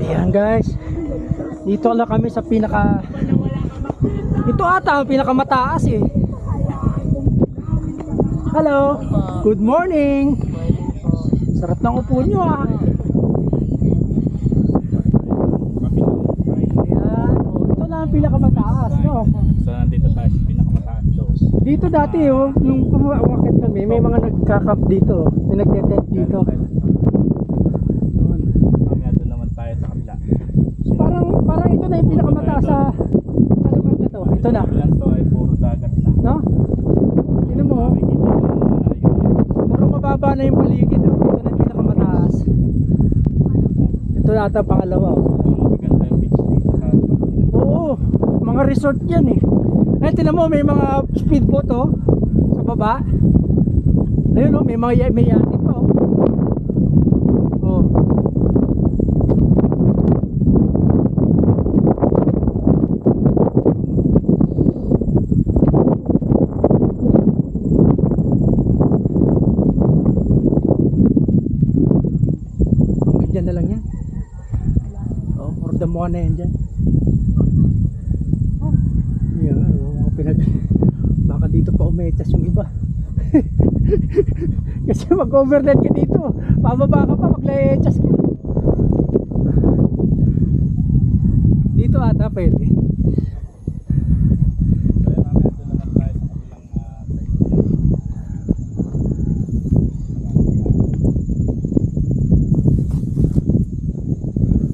Ayan guys, dito lang kami sa pinaka, ito ata ang pinakamataas eh. Hello, good morning. Sarap ng upo nyo ah. Ayan, ito lang ang pinakamataas no? So nandito tayo sa pinakamataas daw. Dito dati oh, nung umakit kami, may mga nagka-camp dito, may nagte-tent dito. Mamaya doon naman tayo sa kabila. Parang ito na yung pinakamataas sa lugar na to. Ito na. Ito ay puro dagat na. No? Tignan mo. Puro mababa na yung paligid. Oh. Ito na yung pinakamataas. Ito na ata pangalawa. Oh. Maganda yung beach dito sa Oo. Mga resort yan eh. Ay, tignan mo may mga speedboat oh. Sa baba. Ayun oh, may yate pa oh. Oh. Diyan na lang yan. Oh, ordamuhan na yan dyan. Yan, mga baka dito pa umetas yung iba. Kasi mag-overland ka dito. Pababa ka pa, magla-etas ka. Dito ata pwede.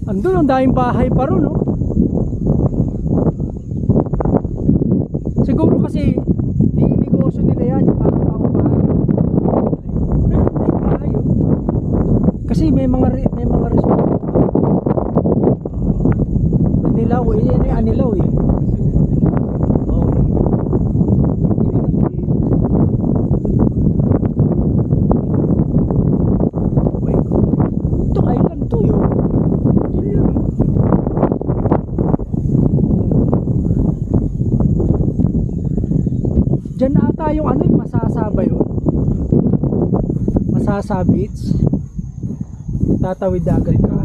Andun ang daming bahay pa ron no? Siguro kasi di negosyo nila yan yung pagpapaupahan. Bahay oh. Kasi may mga resort. Anilaw eh, yan yung anilaw eh. Oh. Ito island to yun. Diyan na ata yung ano yung masasaba yun. Masasabits. Tatawid dagat ka.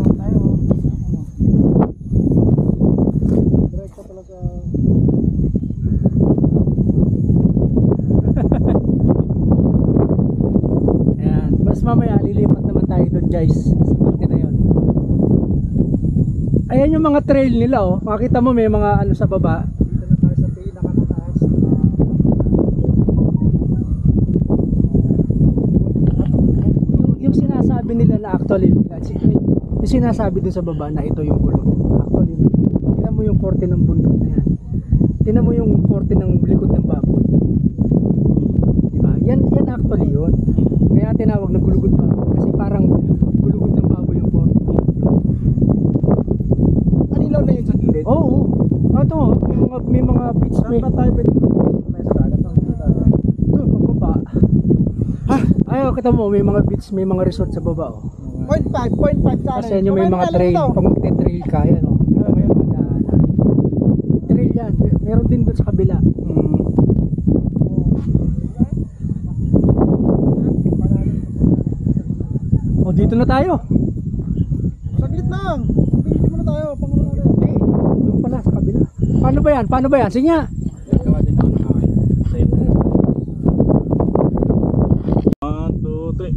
Direkta talaga. Ayan. Mas mamaya lilipat naman tayo doon guys. Sa parte na yun. Ayan yung mga trail nila oh. Makita mo may mga ano sa baba. Nila na actually yung sinasabi dun sa baba na ito yung bulok actually tingnan mo yung korte ng bundok na yan, tingnan mo yung korte ng likod ng baboy, diba? Yan actually yun, kaya tinawag na gulugod baboy kasi parang gulugod ng baboy yung korte ng bundok. Anilaw na yun sa gilid? Oo, ito may mga beach may tayo pwede may sa dagat doon pagbaba. Ayaw kita mo may mga beach, may mga resort sa baba oh. 0.5 sa kasi yun may mga trail, pag magte-trail ka yan oh. May trail yan, meron din doon sa kabila. Oh, dito na tayo. Saglit lang. Dito muna tayo, pangunawa tayo. Hindi, doon pala sa kabila. Paano ba yan? Sige nga. Okay.